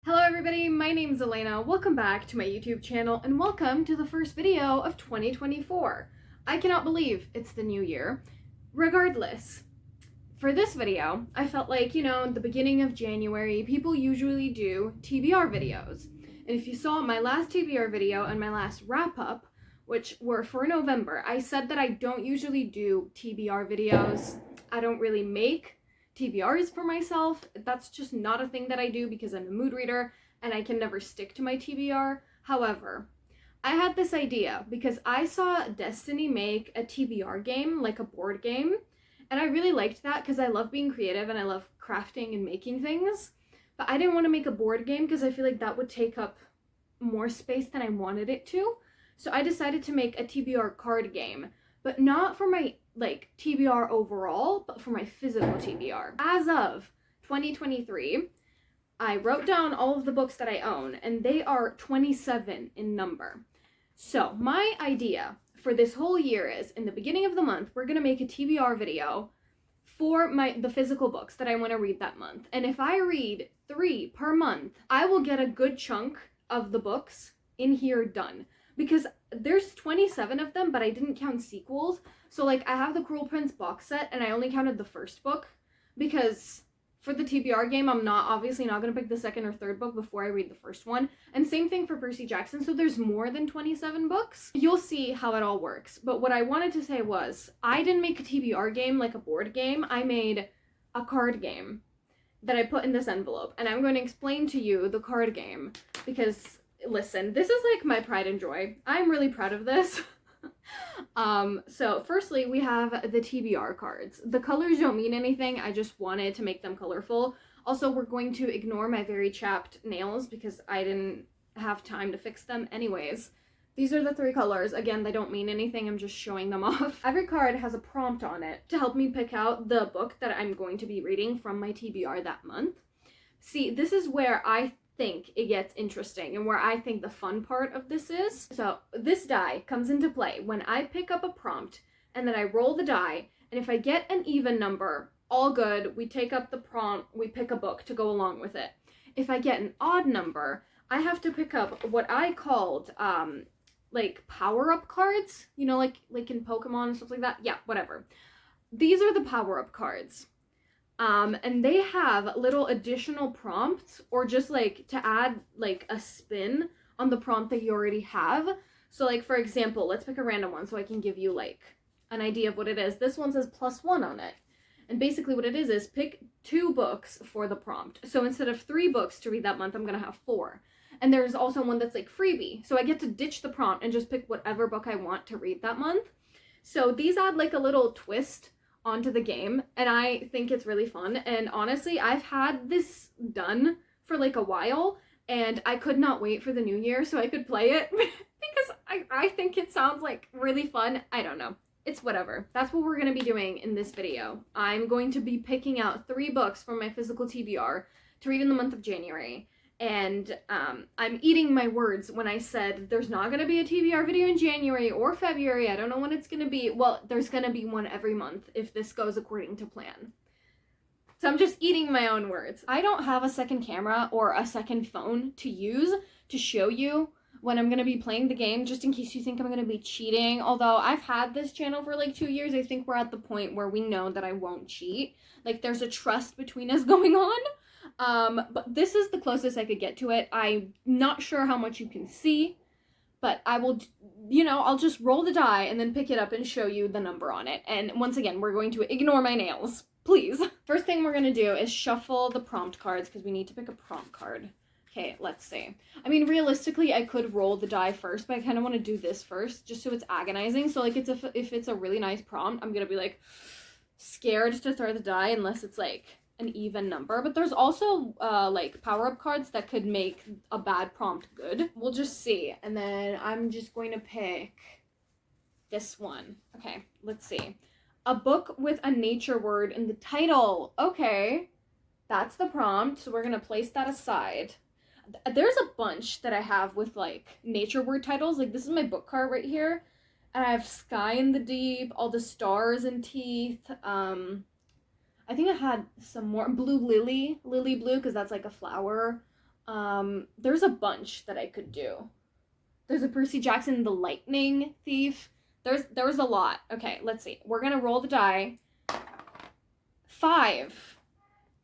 Hello everybody, my name's Elena. Welcome back to my YouTube channel and welcome to the first video of 2024. I cannot believe it's the new year. Regardless, for this video, I felt like, the beginning of January, people usually do TBR videos. And if you saw my last TBR video and my last wrap-up, which were for November, I said that I don't usually do TBR videos. I don't really make TBRs for myself. That's just not a thing that I do because I'm a mood reader and I can never stick to my TBR. However, I had this idea because I saw Destiny make a TBR game, like a board game, and I really liked that because I love being creative and I love crafting and making things. But I didn't want to make a board game because I feel like that would take up more space than I wanted it to. So I decided to make a TBR card game, but not for my TBR overall, but for my physical TBR. As of 2023, I wrote down all of the books that I own, and they are 27 in number. So my idea for this whole year is, in the beginning of the month, we're gonna make a TBR video for the physical books that I want to read that month. And if I read 3 per month, I will get a good chunk of the books in here done. Because there's 27 of them, but I didn't count sequels. So I have the Cruel Prince box set and I only counted the first book because for the TBR game, I'm obviously not going to pick the second or third book before I read the first one. And same thing for Percy Jackson. So there's more than 27 books. You'll see how it all works. But what I wanted to say was I didn't make a TBR game like a board game. I made a card game that I put in this envelope. And I'm going to explain to you the card game because listen, this is my pride and joy. I'm really proud of this. So firstly, we have the TBR cards. The colors don't mean anything. I just wanted to make them colorful. Also, we're going to ignore my very chapped nails because I didn't have time to fix them anyways. These are the 3 colors. Again, they don't mean anything. I'm just showing them off. Every card has a prompt on it to help me pick out the book that I'm going to be reading from my TBR that month. See, this is where I think it gets interesting and where I think the fun part of this is. So this die comes into play when I pick up a prompt and then I roll the die, and if I get an even number, all good, we take up the prompt, we pick a book to go along with it. If I get an odd number, I have to pick up what I called power-up cards, like in Pokemon and stuff like that. Yeah, whatever. These are the power-up cards. And they have little additional prompts or just to add a spin on the prompt that you already have. So for example, let's pick a random one so I can give you an idea of what it is. This one says +1 on it. And basically what it is pick 2 books for the prompt. So instead of 3 books to read that month, I'm going to have 4. And there's also one that's freebie. So I get to ditch the prompt and just pick whatever book I want to read that month. So these add a little twist onto the game, and I think it's really fun. And honestly, I've had this done for a while, and I could not wait for the new year so I could play it because I think it sounds really fun. I don't know. It's whatever. That's what we're going to be doing in this video. I'm going to be picking out 3 books from my physical TBR to read in the month of January. And I'm eating my words when I said there's not going to be a TBR video in January or February. I don't know when it's going to be. Well, there's going to be one every month if this goes according to plan. So I'm just eating my own words. I don't have a second camera or a second phone to use to show you when I'm going to be playing the game, just in case you think I'm going to be cheating. Although I've had this channel for 2 years, I think we're at the point where we know that I won't cheat. There's a trust between us going on. But this is the closest I could get to it. I'm not sure how much you can see, but I will, I'll just roll the die and then pick it up and show you the number on it. And once again, we're going to ignore my nails, please. First thing we're going to do is shuffle the prompt cards because we need to pick a prompt card. Okay, let's see. I mean, realistically, I could roll the die first, but I kind of want to do this first just so it's agonizing. So if it's a really nice prompt, I'm going to be scared to throw the die unless it's an even number. But there's also power-up cards that could make a bad prompt good. We'll just see. And then I'm just going to pick this one. Okay, let's see. A book with a nature word in the title. Okay, that's the prompt. So we're going to place that aside. There's a bunch that I have with nature word titles. This is my book cart right here. And I have Sky in the Deep, All the Stars and Teeth, I think I had some more Blue Lily Blue, because that's like a flower. There's a bunch that I could do. There's a Percy Jackson, the Lightning Thief. There's a lot. Okay, let's see. We're gonna roll the die. 5.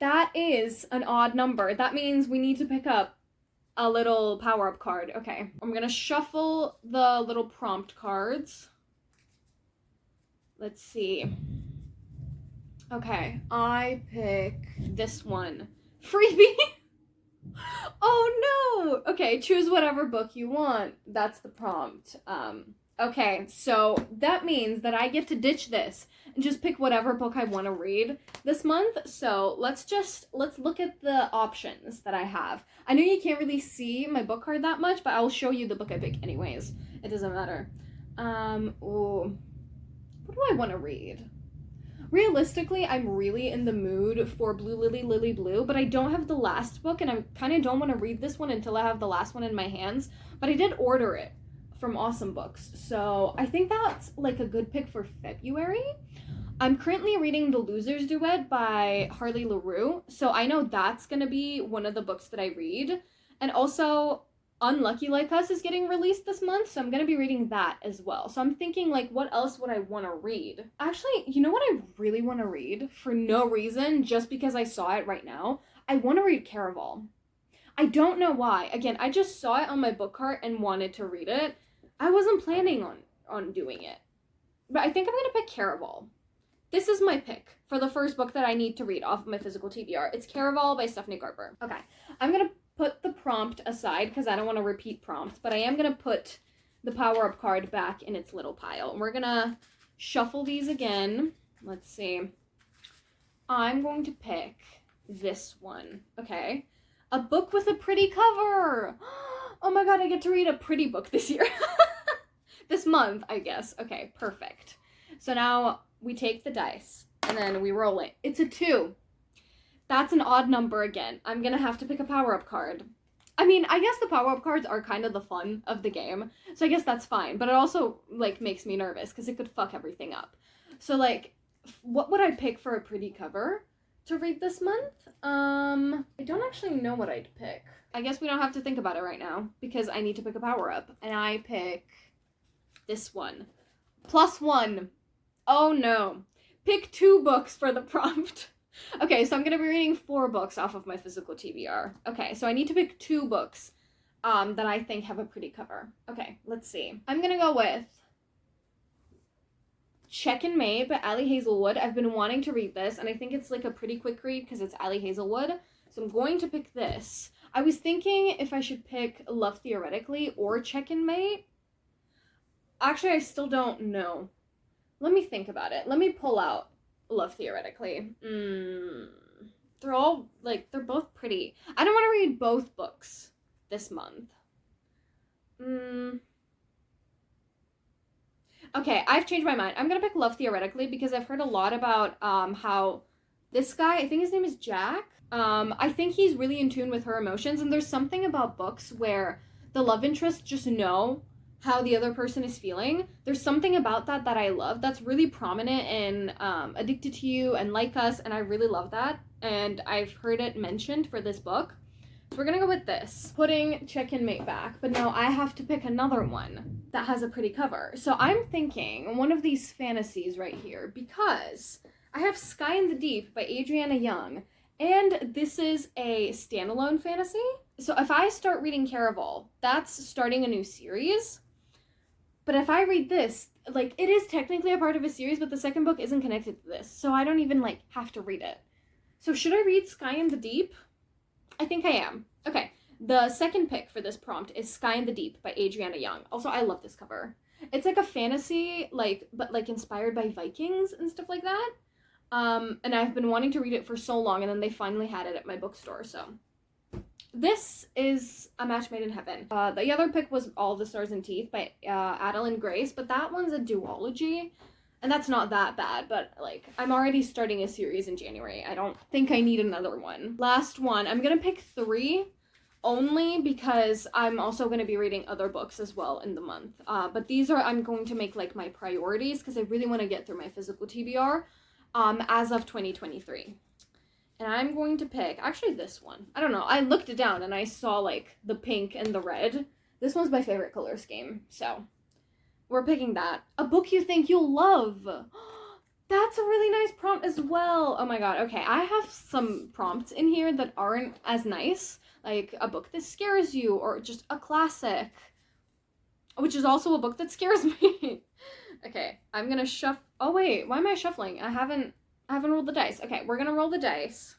That is an odd number. That means we need to pick up a little power-up card. Okay, I'm gonna shuffle the little prompt cards. Let's see. Okay, I pick this one. Freebie! Oh no! Okay, choose whatever book you want. That's the prompt. Okay, so that means that I get to ditch this and just pick whatever book I want to read this month. So let's look at the options that I have. I know you can't really see my book card that much, but I'll show you the book I pick anyways. It doesn't matter. What do I want to read? Realistically, I'm really in the mood for Blue Lily Blue, but I don't have the last book, and I kind of don't want to read this one until I have the last one in my hands. But I did order it from Awesome Books, so I think that's like a good pick for February. I'm currently reading The Loser's Duet by Harley LaRue, so I know that's going to be one of the books that I read. And also, Unlucky Like Us is getting released this month, so I'm going to be reading that as well. So I'm thinking, like, what else would I want to read? Actually, you know what I really want to read? For no reason, just because I saw it right now. I want to read Caraval. I don't know why. Again, I just saw it on my book cart and wanted to read it. I wasn't planning on doing it. But I think I'm going to pick Caraval. This is my pick for the first book that I need to read off of my physical TBR. It's Caraval by Stephanie Garber. Okay, I'm going to put the prompt aside because I don't want to repeat prompts, but I am going to put the power-up card back in its little pile. And we're going to shuffle these again. Let's see. I'm going to pick this one. Okay. A book with a pretty cover. Oh my god, I get to read a pretty book this year. This month, I guess. Okay, perfect. So now we take the dice and then we roll it. It's a 2. That's an odd number again. I'm gonna have to pick a power-up card. I mean, I guess the power-up cards are kind of the fun of the game, so I guess that's fine. But it also, like, makes me nervous because it could fuck everything up. So, like, what would I pick for a pretty cover to read this month? I don't actually know what I'd pick. I guess we don't have to think about it right now because I need to pick a power-up. And I pick this one. +1. Oh no. Pick 2 books for the prompt. Okay, so I'm going to be reading 4 books off of my physical TBR. Okay, so I need to pick 2 books that I think have a pretty cover. Okay, let's see. I'm going to go with Check and Mate by Ali Hazelwood. I've been wanting to read this, and I think it's like a pretty quick read because it's Ali Hazelwood. So I'm going to pick this. I was thinking if I should pick Love Theoretically or Check and Mate. Actually, I still don't know. Let me think about it. Let me pull out Love Theoretically. They're all, like, they're both pretty. I don't want to read both books this month. Okay, I've changed my mind. I'm going to pick Love Theoretically because I've heard a lot about how this guy, I think his name is Jack, I think he's really in tune with her emotions, and there's something about books where the love interests just know how the other person is feeling. There's something about that I love that's really prominent in Addicted to You and Like Us, and I really love that, and I've heard it mentioned for this book. So we're gonna go with this, putting Check and Mate back, but now I have to pick another one that has a pretty cover. So I'm thinking one of these fantasies right here, because I have Sky in the Deep by Adriana Young, and this is a standalone fantasy. So if I start reading Caraval, that's starting a new series. But if I read this, like, it is technically a part of a series, but the second book isn't connected to this, so I don't even, like, have to read it. So should I read Sky in the Deep? I think I am. Okay, the second pick for this prompt is Sky in the Deep by Adriana Young. Also, I love this cover. It's like a fantasy, like, but like inspired by Vikings and stuff like that. And I've been wanting to read it for so long, and then they finally had it at my bookstore, so. This is a match made in heaven. The other pick was All the Stars and Teeth by Adeline Grace, but that one's a duology, and that's not that bad, but, like, I'm already starting a series in January. I don't think I need another one. Last one. I'm gonna pick 3, only because I'm also gonna be reading other books as well in the month. But these are, I'm going to make, like, my priorities, because I really want to get through my physical TBR. as of 2023. And I'm going to pick, actually this one. I don't know, I looked it down and I saw like the pink and the red. This one's my favorite color scheme, so we're picking that. A book you think you'll love. That's a really nice prompt as well. Oh my god, okay, I have some prompts in here that aren't as nice, like a book that scares you, or just a classic, which is also a book that scares me. Okay, I'm gonna oh wait, why am I shuffling? I haven't rolled the dice. Okay, we're gonna roll the dice.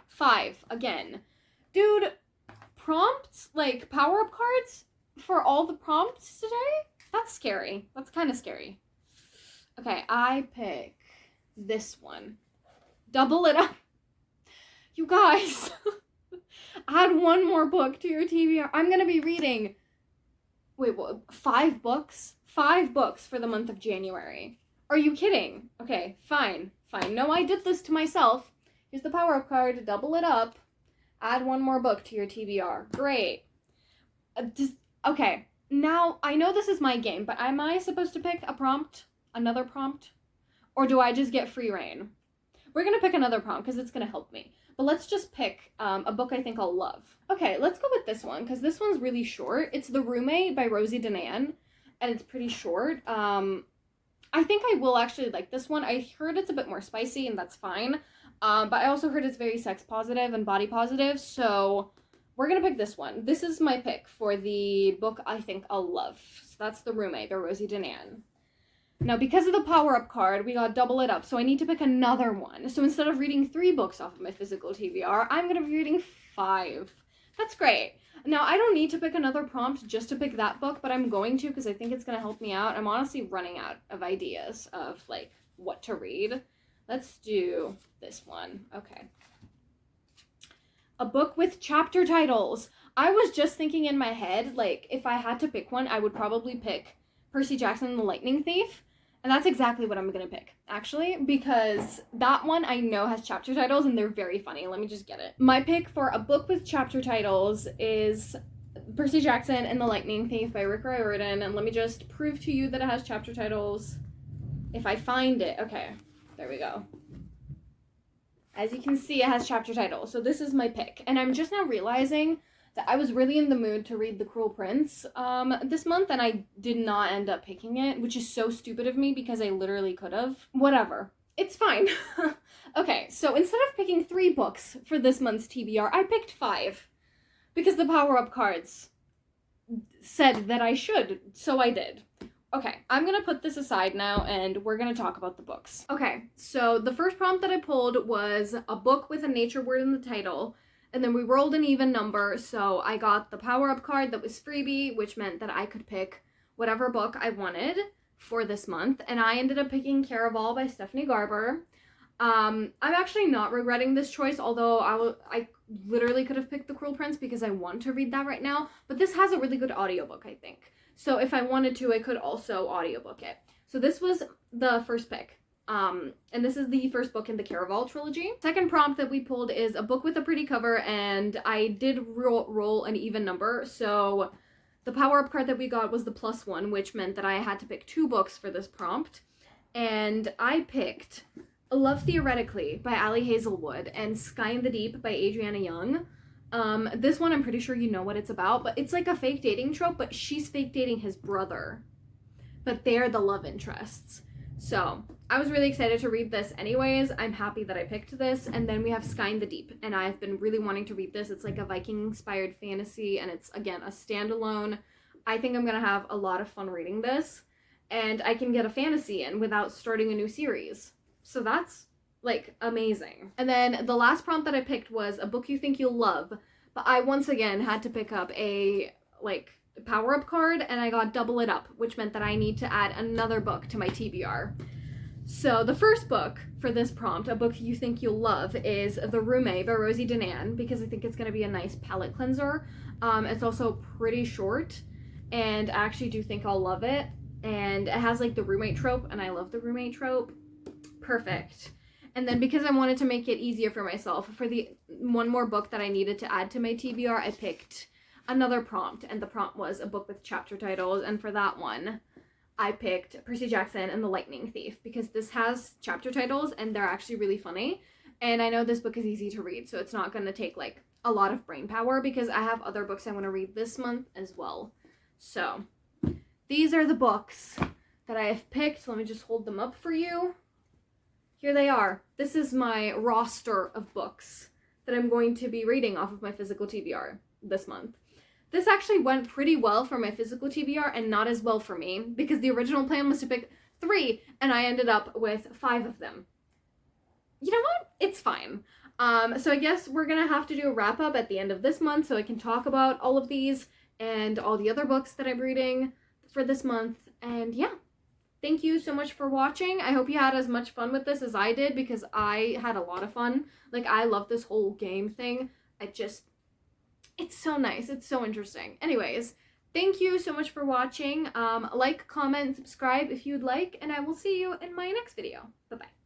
5, again. Dude, prompts, like power-up cards for all the prompts today? That's scary. That's kind of scary. Okay, I pick this one. Double it up. You guys, add one more book to your TBR. I'm gonna be reading, wait, what, 5 books? 5 books for the month of January. Are you kidding? Okay, fine. No, I did this to myself. Here's the power-up card. Double it up. Add one more book to your TBR. Great. Okay, now I know this is my game, but am I supposed to pick a prompt? Another prompt? Or do I just get free reign? We're gonna pick another prompt because it's gonna help me. But let's just pick a book I think I'll love. Okay, let's go with this one because this one's really short. It's The Roommate by Rosie Danan, and it's pretty short. I think I will actually like this one. I heard it's a bit more spicy, and that's fine. But I also heard it's very sex positive and body positive, so we're gonna pick this one. This is my pick for the book I think I'll love. So that's The Roommate by Rosie Danan. Now, because of the power-up card, we got double it up, so I need to pick another one. So instead of reading 3 books off of my physical TBR, I'm gonna be reading 5. That's great. Now, I don't need to pick another prompt just to pick that book, but I'm going to because I think it's gonna help me out. I'm honestly running out of ideas of, like, what to read. Let's do this one. Okay. A book with chapter titles. I was just thinking in my head, like, if I had to pick one, I would probably pick Percy Jackson and the Lightning Thief. And that's exactly what I'm going to pick, actually, because that one I know has chapter titles and they're very funny. Let me just get it. My pick for a book with chapter titles is Percy Jackson and the Lightning Thief by Rick Riordan. And let me just prove to you that it has chapter titles if I find it. Okay, there we go. As you can see, it has chapter titles. So this is my pick. And I'm just now realizing that I was really in the mood to read The Cruel Prince this month, and I did not end up picking it, which is so stupid of me because I literally could have. Whatever. It's fine. Okay, so instead of picking 3 books for this month's TBR, I picked 5 because the power-up cards said that I should, so I did. Okay, I'm gonna put this aside now, and we're gonna talk about the books. Okay, so the first prompt that I pulled was a book with a nature word in the title. And then we rolled an even number, so I got the power-up card that was freebie, which meant that I could pick whatever book I wanted for this month. And I ended up picking Caraval by Stephanie Garber. I'm actually not regretting this choice, although I literally could have picked The Cruel Prince because I want to read that right now. But this has a really good audiobook, I think. So if I wanted to, I could also audiobook it. So this was the first pick. And this is the first book in the Caraval trilogy. Second prompt that we pulled is a book with a pretty cover, and I did roll an even number, so the power-up card that we got was the +1, which meant that I had to pick 2 books for this prompt, and I picked Love Theoretically by Ali Hazelwood and Sky in the Deep by Adriana Young. This one I'm pretty sure you know what it's about, but it's like a fake dating trope, but she's fake dating his brother, but they're the love interests. So I was really excited to read this anyways. I'm happy that I picked this. And then we have Sky in the Deep, and I've been really wanting to read this. It's like a Viking-inspired fantasy, and it's, again, a standalone. I think I'm going to have a lot of fun reading this, and I can get a fantasy in without starting a new series. So that's, like, amazing. And then the last prompt that I picked was a book you think you'll love, but I once again had to pick up a, like, power-up card, and I got double it up, which meant that I need to add another book to my TBR. So the first book for this prompt, a book you think you'll love, is The Roommate by Rosie Danan, because I think it's going to be a nice palette cleanser. It's also pretty short, and I actually do think I'll love it, and it has like the roommate trope, and I love the roommate trope. Perfect. And then because I wanted to make it easier for myself, for the one more book that I needed to add to my TBR, I picked another prompt, and the prompt was a book with chapter titles, and for that one, I picked Percy Jackson and the Lightning Thief because this has chapter titles and they're actually really funny. And I know this book is easy to read, so it's not going to take like a lot of brain power because I have other books I want to read this month as well. So these are the books that I have picked. Let me just hold them up for you. Here they are. This is my roster of books that I'm going to be reading off of my physical TBR this month. This actually went pretty well for my physical TBR and not as well for me because the original plan was to pick 3 and I ended up with 5 of them. You know what? It's fine. So I guess we're gonna have to do a wrap up at the end of this month so I can talk about all of these and all the other books that I'm reading for this month. And yeah, thank you so much for watching. I hope you had as much fun with this as I did because I had a lot of fun. Like, I love this whole game thing. It's so nice. It's so interesting. Anyways, thank you so much for watching. Like, comment, subscribe if you'd like, and I will see you in my next video. Bye-bye.